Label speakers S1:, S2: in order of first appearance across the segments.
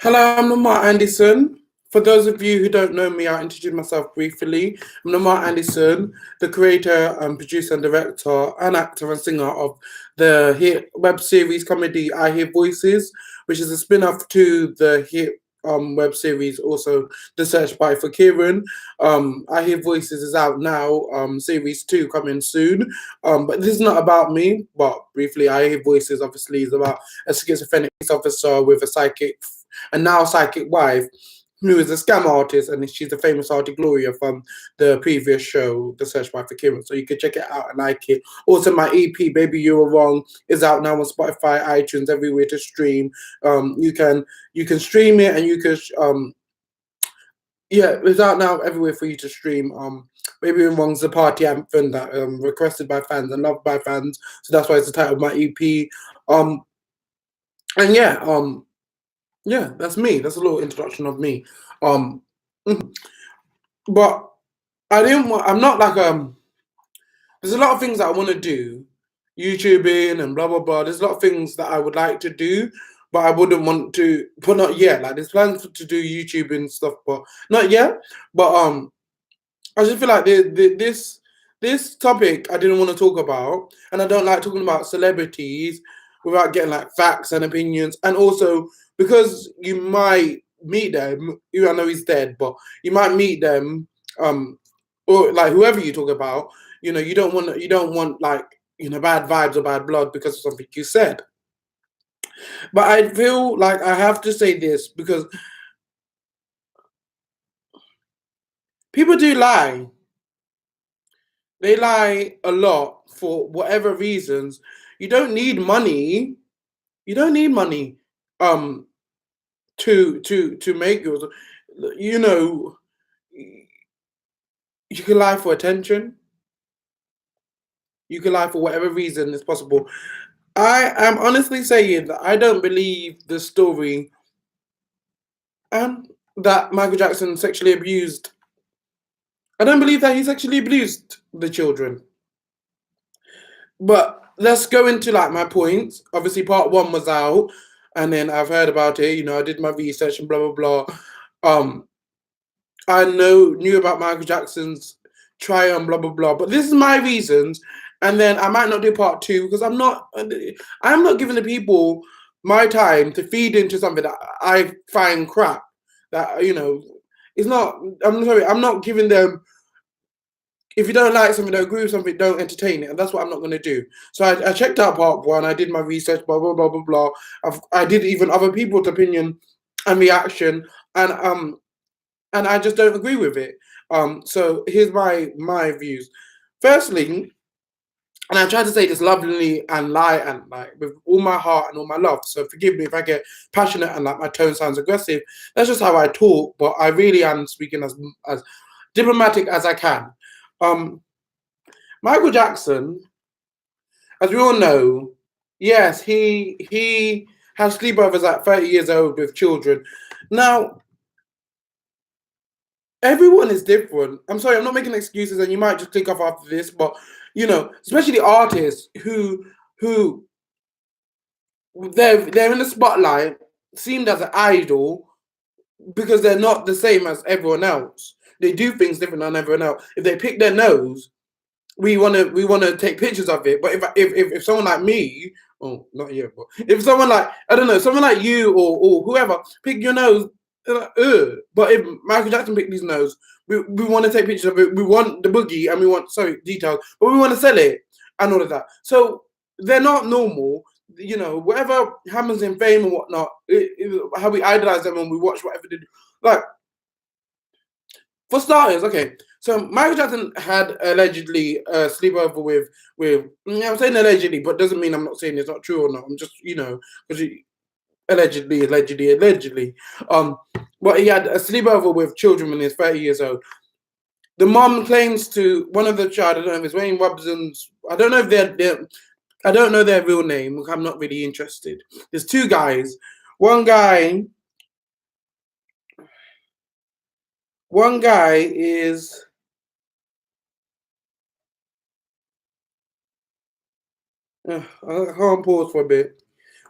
S1: Hello, I'm Lemar Anderson. For those of you who don't know me, I'll introduce myself briefly. I'm Lemar Anderson, the creator, producer, and director, and actor and singer of the hit web series comedy I Hear Voices, which is a spin off to the hit web series, also The Search Party for Kieran. I Hear Voices is out now, series 2 coming soon. But this is not about me, but briefly, I Hear Voices obviously is about a schizophrenic police officer with a now psychic wife who is a scam artist, and she's the famous artist Gloria from the previous show, The Search by for Kieran. So you can check it out and like it. Also, my EP, Baby You Were Wrong, is out now on Spotify, iTunes, everywhere to stream. You can stream it, and you can it's out now everywhere for you to stream. Baby You Were Wrong's the party anthem that requested by fans and loved by fans. So that's why it's the title of my EP. And yeah, that's me. That's a little introduction of me. Um, but I didn't want. I'm not like There's a lot of things that I want to do, YouTubing and blah blah blah. There's a lot of things that I would like to do, but I wouldn't want to. But not yet. Like there's plans to do YouTube and stuff, but not yet. But I just feel like this topic I didn't want to talk about, and I don't like talking about celebrities without getting like facts and opinions, and also because you might meet them. I know he's dead, but you might meet them, or like whoever you talk about. You don't want like bad vibes or bad blood because of something you said. But I feel like I have to say this because people do lie. They lie a lot for whatever reasons. You don't need money. You don't need money to make yours. You know, you can lie for attention. You can lie for whatever reason is possible. I am honestly saying that I don't believe the story that Michael Jackson sexually abused. I don't believe that he sexually abused the children. But let's go into like my points. Obviously, part one was out, and then I've heard about it. I did my research and blah blah blah. I knew about Michael Jackson's try on blah blah blah. But this is my reasons, and then I might not do part two because I'm not giving the people my time to feed into something that I find crap. That it's not. I'm sorry. I'm not giving them. If you don't like something, don't agree with something, don't entertain it, and that's what I'm not going to do. So I checked out part one. I did my research, blah blah blah blah blah. I did even other people's opinion and reaction, and I just don't agree with it. So here's my views. Firstly, and I try to say this lovingly and light and like with all my heart and all my love. So forgive me if I get passionate and like my tone sounds aggressive. That's just how I talk. But I really am speaking as diplomatic as I can. Um, Michael Jackson, as we all know, yes, he has sleepovers at 30 years old with children. Now, everyone is different. I'm sorry, I'm not making excuses, and you might just click off after this, but especially artists who they're in the spotlight, seemed as an idol because they're not the same as everyone else. They do things different than everyone else. If they pick their nose, we wanna take pictures of it. But if someone like me, oh not you, but if someone like I don't know, someone like you or whoever pick your nose, but if Michael Jackson picked his nose, we want to take pictures of it. We want the boogie and we want details, but we want to sell it and all of that. So they're not normal. Whatever happens in fame and whatnot, how we idolize them and we watch whatever they do. Like for starters, okay. So Michael Jackson had allegedly sleepover with. I'm saying allegedly, but doesn't mean I'm not saying it's not true or not. I'm just because allegedly. But he had a sleepover with children when he was 30 years old. The mom claims to one of the child. I don't know if it's Wayne Robson's. I don't know if I don't know their real name. I'm not really interested. There's two guys. One guy is. I can't pause for a bit.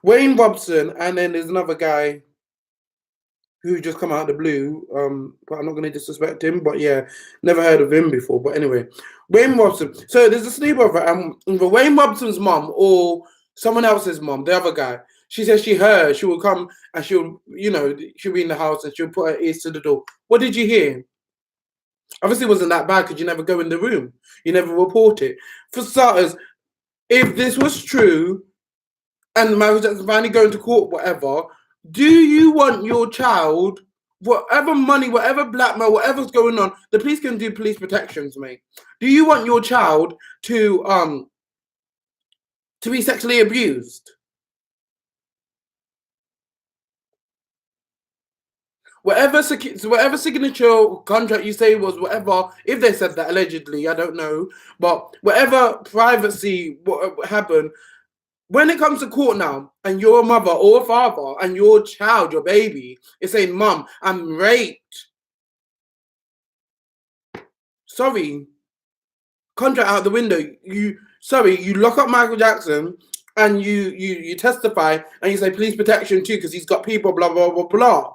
S1: Wayne Robson, and then there's another guy. who just come out of the blue. But I'm not going to disrespect him. But yeah, never heard of him before. But anyway, Wayne Robson. So there's a sleepover, and the Wayne Robson's mom or someone else's mom, the other guy. She says she heard she will come and she'll, she'll be in the house and she'll put her ears to the door. What did you hear? Obviously, it wasn't that bad because you never go in the room. You never report it. For starters, if this was true and Michael Jackson finally going to court, whatever, do you want your child, whatever money, whatever blackmail, whatever's going on, the police can do police protections, mate. Do you want your child to be sexually abused? Whatever signature contract you say was whatever, if they said that allegedly, I don't know, but whatever privacy what happened, when it comes to court now, and you're a mother or a father, and your child, your baby, is saying, "Mom, I'm raped." Sorry, contract out the window. You lock up Michael Jackson, and you testify, and you say police protection too, because he's got people, blah blah blah blah.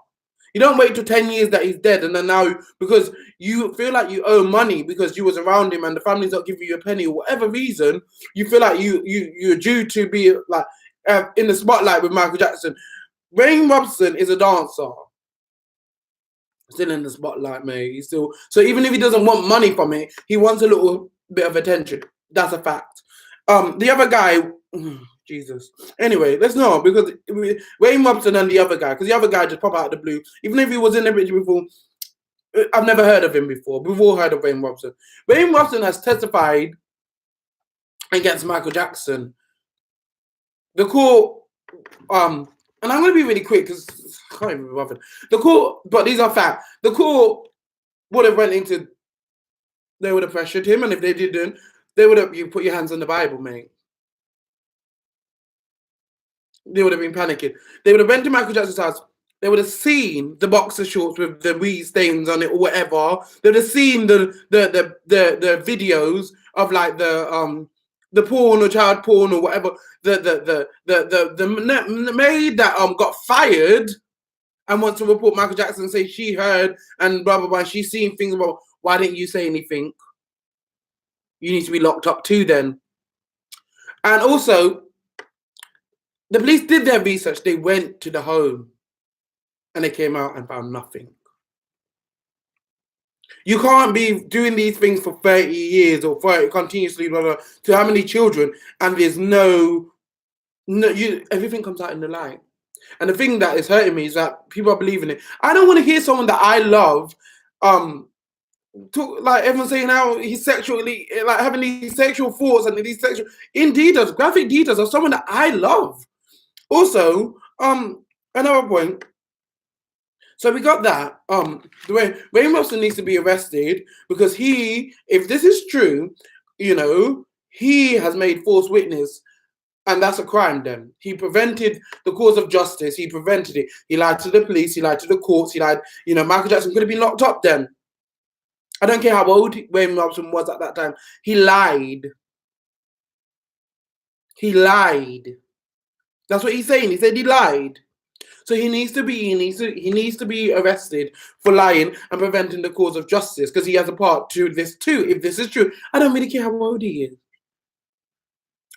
S1: You don't wait till 10 years that he's dead, and then now because you feel like you owe money because you was around him and the family's not giving you a penny or whatever reason, you feel like you're due to be like in the spotlight with Michael Jackson. Wayne Robson is a dancer, still in the spotlight, mate. He's still, so even if he doesn't want money from it, he wants a little bit of attention. That's a fact. The other guy. Jesus. Anyway, let's know because Wayne Robson and the other guy, because the other guy just pop out of the blue. Even if he was in the picture before, I've never heard of him before. We've all heard of Wayne Robson. Wayne Robson has testified against Michael Jackson. The court, and I'm going to be really quick because I can't even be bothered. The court, but these are facts. The court would have went into, they would have pressured him, and if they didn't, they would have, you put your hands on the Bible, mate. They would have been panicking. They would have went to Michael Jackson's house. They would have seen the boxer shorts with the weed stains on it or whatever. They would have seen the videos of like the porn or child porn or whatever. The maid that got fired and wants to report Michael Jackson and say she heard and blah blah blah. She's seen things about why didn't you say anything? You need to be locked up too then. And also, the police did their research. They went to the home and they came out and found nothing. You can't be doing these things for 30 years or 30 continuously, blah, blah, to how many children, and there's everything comes out in the light. And the thing that is hurting me is that people are believing it. I don't want to hear someone that I love talk, like everyone's saying how he's sexually, like having these sexual thoughts and these sexual graphic details of someone that I love. Also, another point. So we got that. The way Wayne Robson needs to be arrested because if this is true, he has made false witness, and that's a crime. Then he prevented the cause of justice. He prevented it. He lied to the police. He lied to the courts. He lied. Michael Jackson could have been locked up then. I don't care how old Wayne Robson was at that time. He lied. He lied. That's what he's saying. He said he lied. So he needs to be arrested for lying and preventing the cause of justice because he has a part to this too. If this is true, I don't really care how old he is.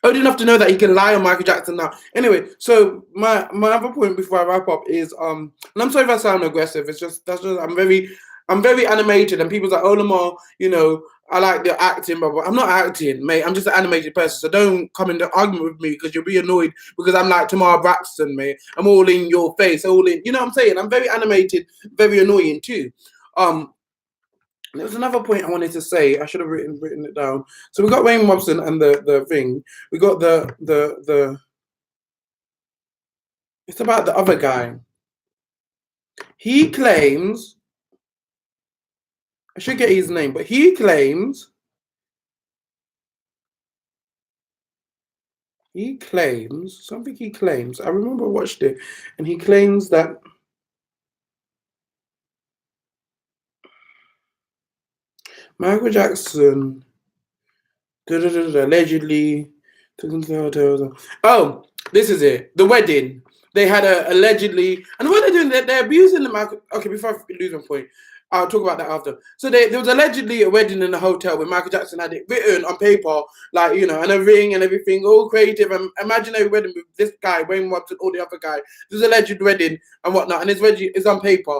S1: Old enough to know that he can lie on Michael Jackson now. Anyway, so my other point before I wrap up is and I'm sorry if I sound aggressive. It's just I'm very animated, and people's like, "Oh, Lemar, I like the acting," but I'm not acting, mate. I'm just an animated person. So don't come into argument with me because you'll be annoyed because I'm like Tamar Braxton, mate. I'm all in your face, all in. You know what I'm saying? I'm very animated, very annoying too. There was another point I wanted to say. I should have written it down. So we got Wayne Robson and the thing. We got the. It's about the other guy. He claims. I should get his name, but he claims. Something he claims. I remember I watched it, and he claims that Michael Jackson allegedly took him to the hotel. Oh, this is it. The wedding. they had a allegedly, and what they're doing, they're abusing the Michael. Okay, before I lose my point, I'll talk about that after. So there was allegedly a wedding in a hotel where Michael Jackson had it written on paper, like, you know, and a ring and everything, all creative and imaginary wedding with this guy, Wayne Watson, all the other guy. There's an alleged wedding and whatnot, and it's on paper.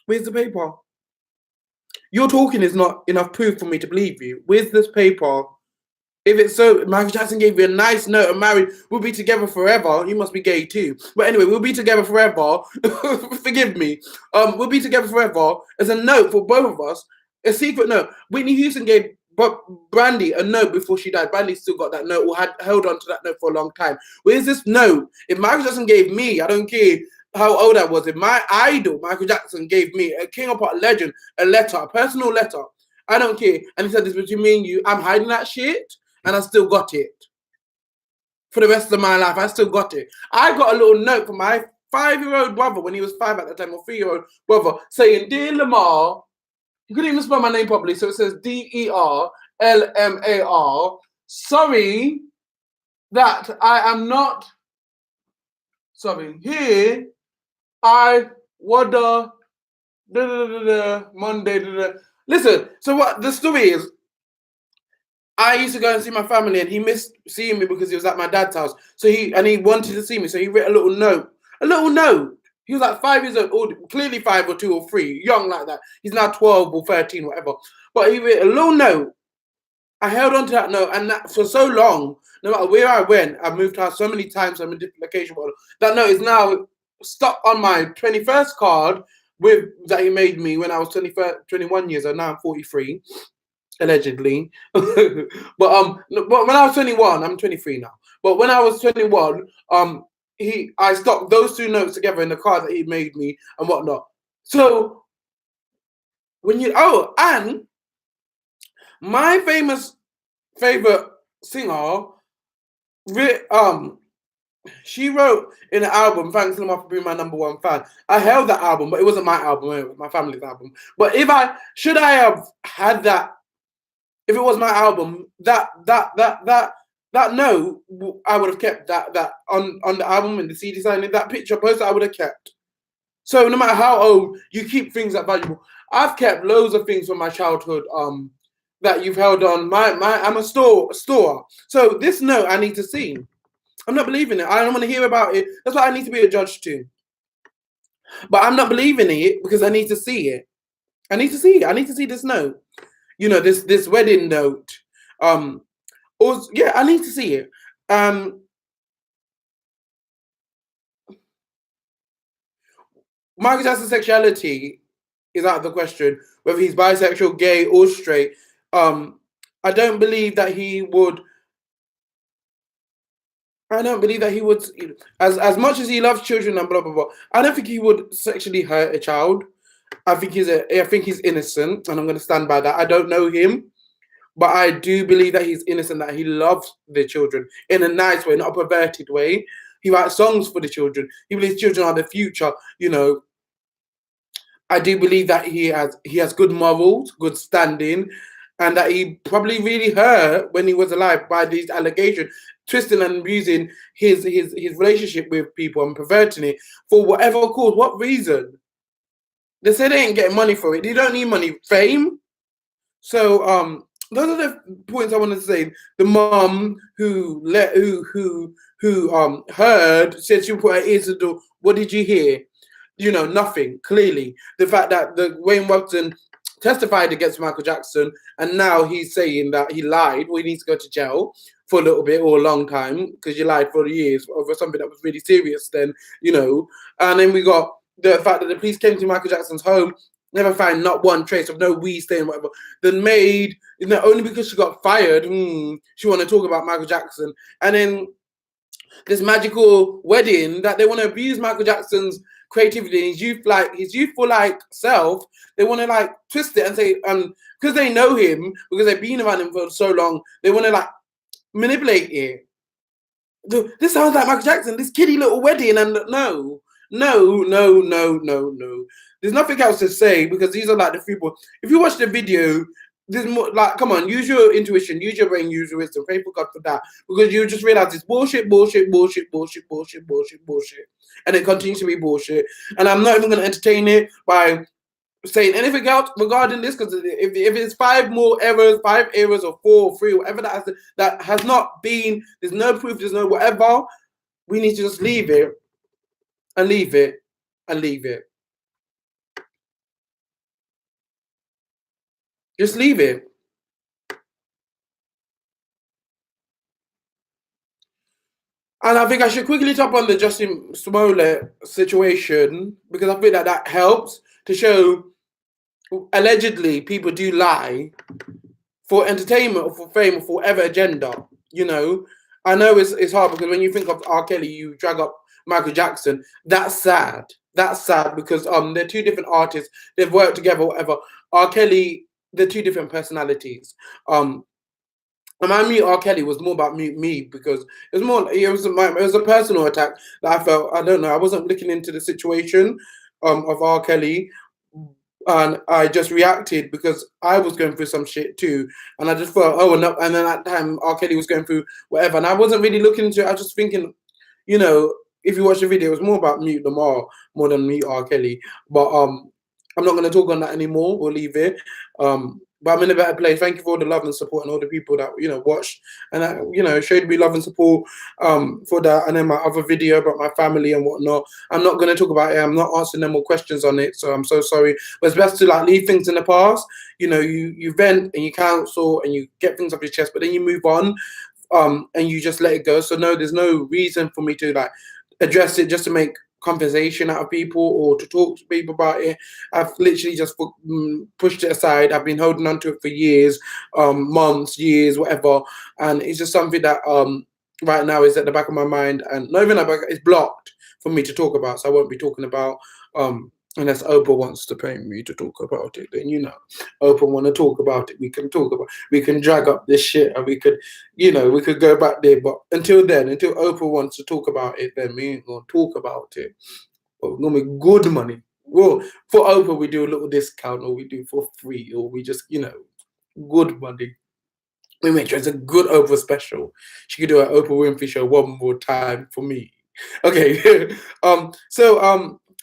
S1: Where's the paper? Your talking is not enough proof for me to believe you. Where's this paper? If it's so, Michael Jackson gave you a nice note of marriage. We'll be together forever. You must be gay too. But anyway, we'll be together forever. Forgive me. We'll be together forever. As a note for both of us. A secret note. Whitney Houston gave Brandy a note before she died. Brandy still got that note or had held on to that note for a long time. Where's this note? If Michael Jackson gave me, I don't care how old I was, if my idol, Michael Jackson, gave me, a King of Pop legend, a letter, a personal letter, I don't care. And he said, this between me and you, I'm hiding that shit. And I still got it. For the rest of my life, I still got it. I got a little note from my 5-year-old brother when he was 5 at the time, or 3-year-old brother, saying, Dear Lemar, you couldn't even spell my name properly, so it says DERLMAR. Sorry that I am not, sorry, here I woulda, Monday, Listen, so what the story is, I used to go and see my family, and he missed seeing me because he was at my dad's house. So he wanted to see me, so he wrote a little note. A little note. He was like 5 years old, clearly 5 or 2 or 3, young like that. He's now 12 or 13, whatever. But he wrote a little note. I held on to that note, and that for so long, no matter where I went, I moved house so many times, I'm in different locations. That note is now stuck on my 21st card that he made me when I was 21 years old. Now I'm 43. Allegedly. but when I was 21, I'm 23 now. But when I was 21, I stuck those 2 notes together in the card that he made me and whatnot. So when and my favorite singer, she wrote in the album, Thanks Lemar for being my #1 fan. I held that album, but it wasn't my album, it was my family's album. But should I have had that? If it was my album, that note, I would have kept that on the album and the CD signing, that picture poster I would have kept. So no matter how old, you keep things that valuable. I've kept loads of things from my childhood that you've held on. I'm a store. So this note I need to see. I'm not believing it. I don't want to hear about it. That's why I need to be a judge too. But I'm not believing it because I need to see it. I need to see it. I need to see this note. You know, this wedding note. I need to see it. Michael Jackson's sexuality is out of the question, whether he's bisexual, gay, or straight. I don't believe that he would. As much as he loves children and blah blah blah. I don't think he would sexually hurt a child. I think he's innocent, and I'm going to stand by that. I don't know him, but I do believe that he's innocent, that he loves the children in a nice way, not a perverted way. He writes songs for the children. He believes children are the future. You know, I do believe that he has good morals, good standing, and that he probably really hurt when he was alive by these allegations, twisting and abusing his relationship with people and perverting it for whatever cause, what reason. They say they ain't getting money for it. They don't need money, fame. So those are the points I want to say. The mom who heard, said she put her ears to the door. What did you hear? You know, nothing. Clearly, the fact that the Wayne Watson testified against Michael Jackson, and now he's saying that he lied. Well, he needs to go to jail for a little bit or a long time because you lied for years over something that was really serious. Then, you know, and then we got the fact that the police came to Michael Jackson's home, never find not one trace of no weed stain, whatever. The maid, you know, only because she got fired, she want to talk about Michael Jackson. And then this magical wedding that they want to abuse Michael Jackson's creativity, his youthful like self. They want to like twist it and say, because they know him, because they've been around him for so long, they want to like manipulate it. This sounds like Michael Jackson, this kiddie little wedding, and no. There's nothing else to say because these are like the people. If you watch the video, there's more, like, come on, use your intuition, use your brain, use your wisdom, pray for God for that, because you just realize it's bullshit, bullshit, bullshit, bullshit, bullshit, bullshit, bullshit, and it continues to be bullshit. And I'm not even going to entertain it by saying anything else regarding this, because if it's five errors or 4 or 3, whatever that has not been, there's no proof, there's no whatever, we need to just leave it and leave it and leave it. Just leave it. And I think I should quickly top on the Justin Smollett situation, because I think that helps to show, allegedly, people do lie for entertainment or for fame or for whatever agenda. You know, I know it's hard, because when you think of R. Kelly, you drag up Michael Jackson. That's sad. That's sad, because they're 2 different artists. They've worked together, whatever. R. Kelly, they're 2 different personalities. And my Mute R. Kelly was more about me, because it was a personal attack that I felt. I don't know. I wasn't looking into the situation of R. Kelly, and I just reacted because I was going through some shit too, and I just felt, oh, no. And then at that time R. Kelly was going through whatever, and I wasn't really looking into it. I was just thinking, you know, if you watch the video, it was more about Mute Lemar more than Mute R. Kelly. But I'm not going to talk on that anymore. We'll leave it. But I'm in a better place. Thank you for all the love and support and all the people that, you know, watched and, you know, showed me love and support for that. And then my other video about my family and whatnot, I'm not going to talk about it. I'm not answering them more questions on it. So I'm so sorry. But it's best to, like, leave things in the past. You know, you vent and you counsel and you get things off your chest, but then you move on and you just let it go. So no, there's no reason for me to, like, address it just to make conversation out of people or to talk to people about it. I've literally just pushed it aside. I've been holding on to it for years, months, years, whatever, and it's just something that right now is at the back of my mind, and not even at the back, it's blocked for me to talk about. So I won't be talking about unless Oprah wants to pay me to talk about it. Then, you know, Oprah want to talk about it, we can talk about it. We can drag up this shit and we could, you know, we could go back there. But until then, until Oprah wants to talk about it, then we ain't gonna talk about it. But we're gonna make good money. Well, for Oprah we do a little discount, or we do for free, or we just, you know, good money. We make sure it's a good Oprah special. She could do an Oprah Winfrey show one more time for me. Okay.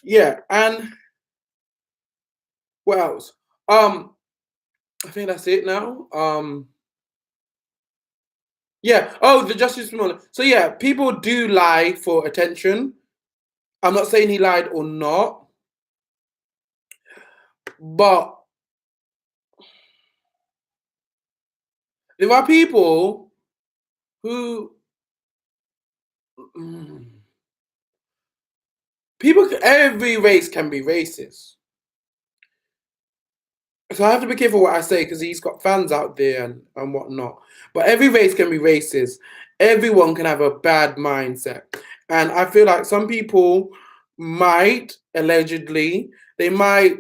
S1: Yeah, and what else? I think that's it now. Yeah. Oh, the Justice Smollett. So yeah, people do lie for attention. I'm not saying he lied or not, but there are people who every race can be racist. So I have to be careful what I say, because he's got fans out there and whatnot. But every race can be racist. Everyone can have a bad mindset. And I feel like some people might, allegedly, they might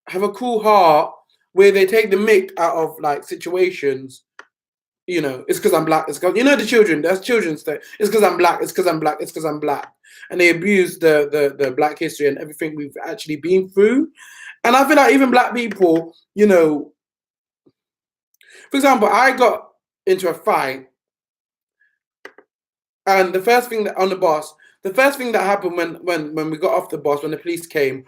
S1: have a cool heart where they take the mick out of, like, situations. You know, it's because I'm black. It's because, you know, the children, that's children's thing. It's because I'm black. It's because I'm black. It's because I'm black. And they abuse the black history and everything we've actually been through. And I feel like even black people, you know, for example, I got into a fight, and the first thing that on the bus, the first thing that happened when we got off the bus, when the police came,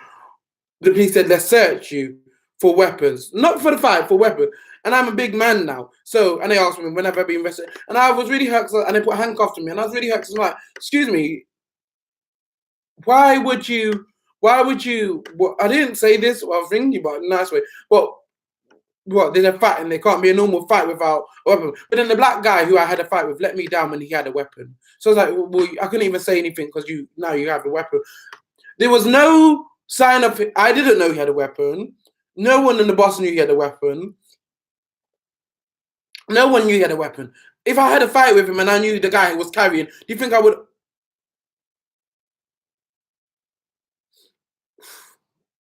S1: the police said, let's search you for weapons. Not for the fight, for weapons. And I'm a big man now. So, and they asked me, when have I been arrested? And I was really hurt, and they put handcuffs on me, and I was really hurt, because I'm like, excuse me, why would you, well, I didn't say this, well, I was ringing you, but in a nice way. But what, there's a fight, and there can't be a normal fight without a weapon. But then the black guy who I had a fight with let me down when he had a weapon. So I was like, well, I couldn't even say anything because now you have a weapon. There was no sign of it. I didn't know he had a weapon. No one in the bus knew he had a weapon. No one knew he had a weapon. If I had a fight with him and I knew the guy was carrying, do you think I would?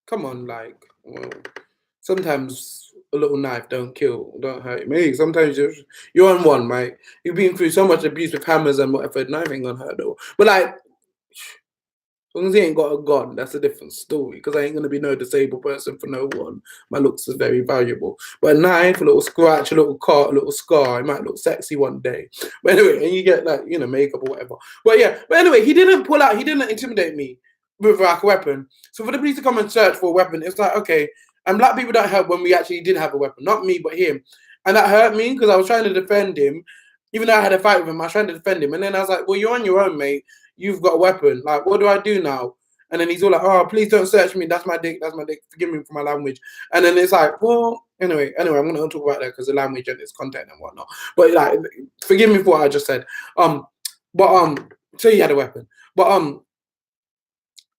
S1: Come on, like, well, sometimes a little knife don't hurt me. Sometimes you're on one, mate. You've been through so much abuse with hammers and whatever. Knife ain't gonna hurt though. But like, long as he ain't got a gun, that's a different story. Because I ain't gonna be no disabled person for no one. My looks is very valuable. But a knife, a little scratch, a little cut, a little scar, it might look sexy one day. But anyway, and you get like, you know, makeup or whatever. But yeah, but anyway, he didn't pull out, he didn't intimidate me with like a weapon. So for the police to come and search for a weapon, it's like, okay. And black people don't help when we actually did have a weapon. Not me, but him. And that hurt me because I was trying to defend him. Even though I had a fight with him, I was trying to defend him. And then I was like, well, you're on your own, mate. You've got a weapon. Like, what do I do now? And then he's all like, oh, please don't search me. That's my dick. That's my dick. Forgive me for my language. And then it's like, well, anyway, I'm going to talk about that because the language and its content and whatnot. But like, forgive me for what I just said. So he had a weapon. But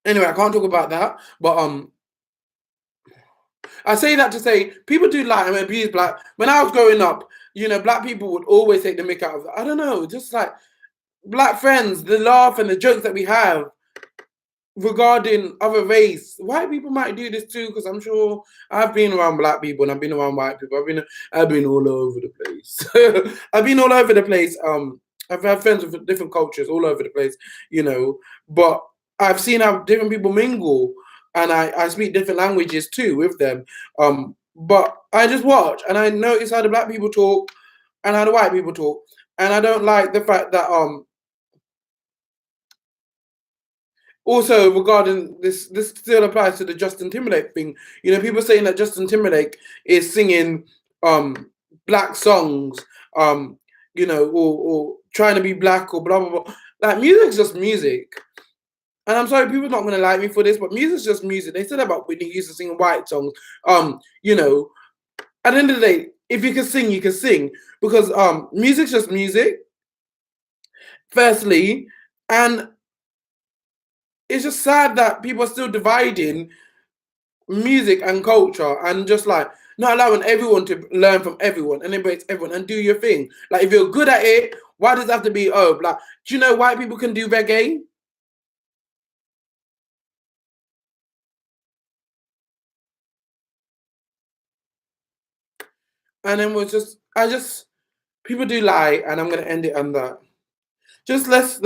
S1: anyway, I can't talk about that. But I say that to say people do lie and abuse black. When I was growing up, you know, black people would always take the mick out of that. I don't know, just like black friends, the laugh and the jokes that we have regarding other race. White people might do this too, because I'm sure I've been around black people and I've been around white people. I've been all over the place. I've been all over the place. I've had friends with different cultures all over the place, you know, but I've seen how different people mingle. And I speak different languages too with them. But I just watch and I notice how the black people talk and how the white people talk. And I don't like the fact that also regarding this still applies to the Justin Timberlake thing. You know, people saying that Justin Timberlake is singing black songs, you know, or trying to be black or blah blah blah. Like music's just music. And I'm sorry, people are not going to like me for this, but music's just music. They said about Whitney Houston singing white songs. You know, at the end of the day, if you can sing, you can sing. Because music's just music, firstly. And it's just sad that people are still dividing music and culture and just like not allowing everyone to learn from everyone and embrace everyone and do your thing. Like, if you're good at it, why does it have to be, oh, like, do you know white people can do reggae? And then people do lie, and I'm gonna end it on that. Just let's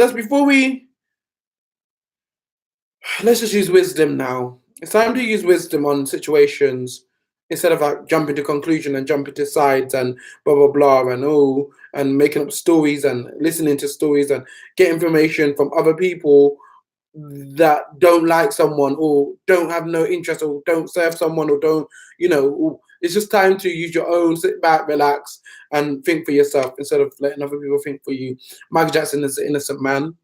S1: just use wisdom now. It's time to use wisdom on situations instead of like jumping to conclusion and jumping to sides and blah blah blah and making up stories and listening to stories and get information from other people that don't like someone or don't have no interest or don't serve someone or don't, you know, it's just time to use your own, sit back, relax, and think for yourself instead of letting other people think for you. Michael Jackson is an innocent man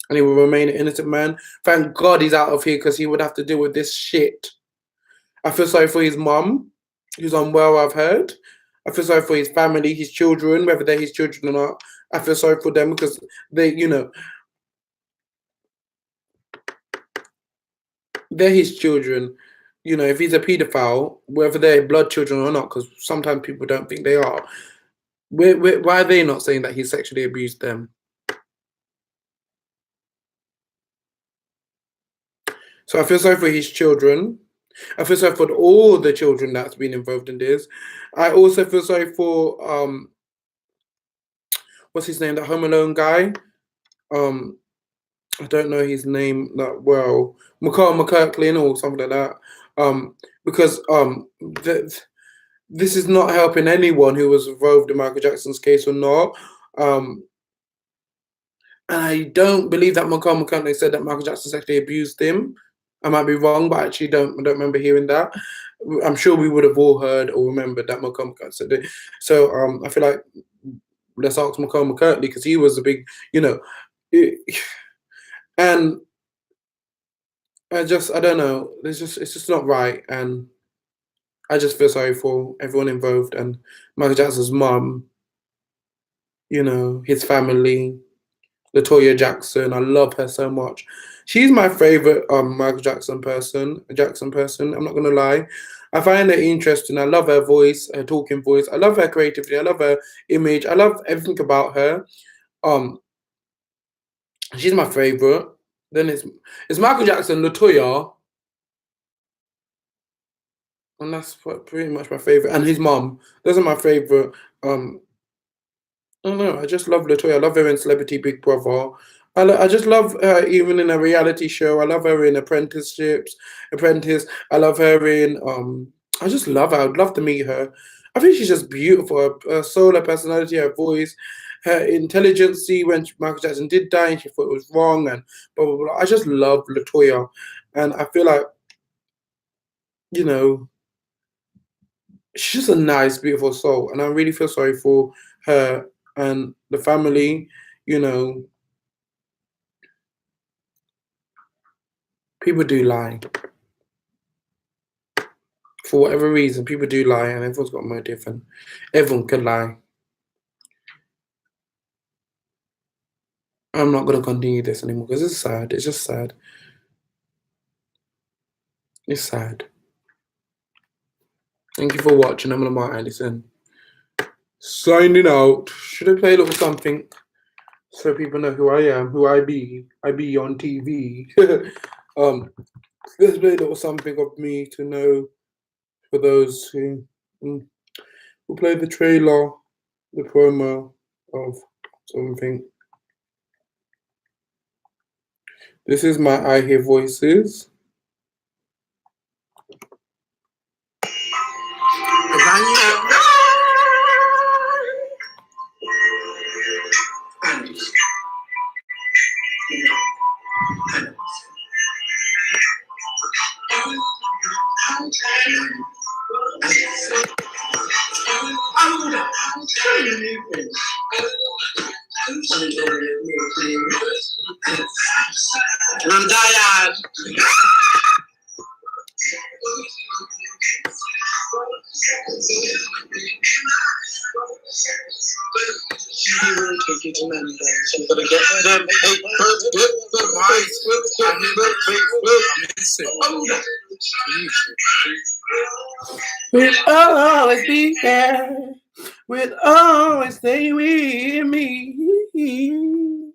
S1: and he will remain an innocent man. Thank God he's out of here because he would have to deal with this shit. I feel sorry for his mum, who's unwell, I've heard. I feel sorry for his family, his children, whether they're his children or not. I feel sorry for them because they, you know, they're his children. You know, if he's a paedophile, whether they're blood children or not, because sometimes people don't think they are, why are they not saying that he sexually abused them? So I feel sorry for his children. I feel sorry for all the children that's been involved in this. I also feel sorry for what's his name? The Home Alone guy. I don't know his name that well. McKirkland or something like that. Because this is not helping anyone who was involved in Michael Jackson's case or not. And I don't believe that McKirkland said that Michael Jackson sexually abused him. I might be wrong, but I actually don't remember hearing that. I'm sure we would have all heard or remembered that McKirkland said it. So I feel like let's ask McKirkland because he was a big, you know, and I don't know. It's just not right, and I just feel sorry for everyone involved and Michael Jackson's mum. You know, his family, Latoya Jackson. I love her so much. She's my favorite Michael Jackson person. I'm not gonna lie. I find her interesting. I love her voice, her talking voice. I love her creativity. I love her image. I love everything about her. She's my favorite. Then it's Michael Jackson, Latoya, and that's pretty much my favorite. And his mom. Those are my favorite. I don't know. I just love Latoya. I love her in Celebrity Big Brother. I just love her even in a reality show. I love her in Apprentice. I love her in I just love her. I'd love to meet her. I think she's just beautiful. Her soul, her personality, her voice, her intelligence. When Michael Jackson did die and she thought it was wrong and blah blah blah. I just love Latoya, and I feel like, you know, she's just a nice, beautiful soul, and I really feel sorry for her and the family. You know, people do lie. For whatever reason, people do lie, and everyone's got a motive, and everyone can lie. I'm not going to continue this anymore because it's sad. It's just sad. It's sad. Thank you for watching. I'm Lemar Anderson. Signing out. Should I play a little something so people know who I am, who I be? I be on TV. Let's play a little something of me to know for those who will play the trailer, the promo of something. This is my I Hear Voices. I'm tired. Take you to Neverland. So gotta get them. We'll always be there. We'll always stay with me.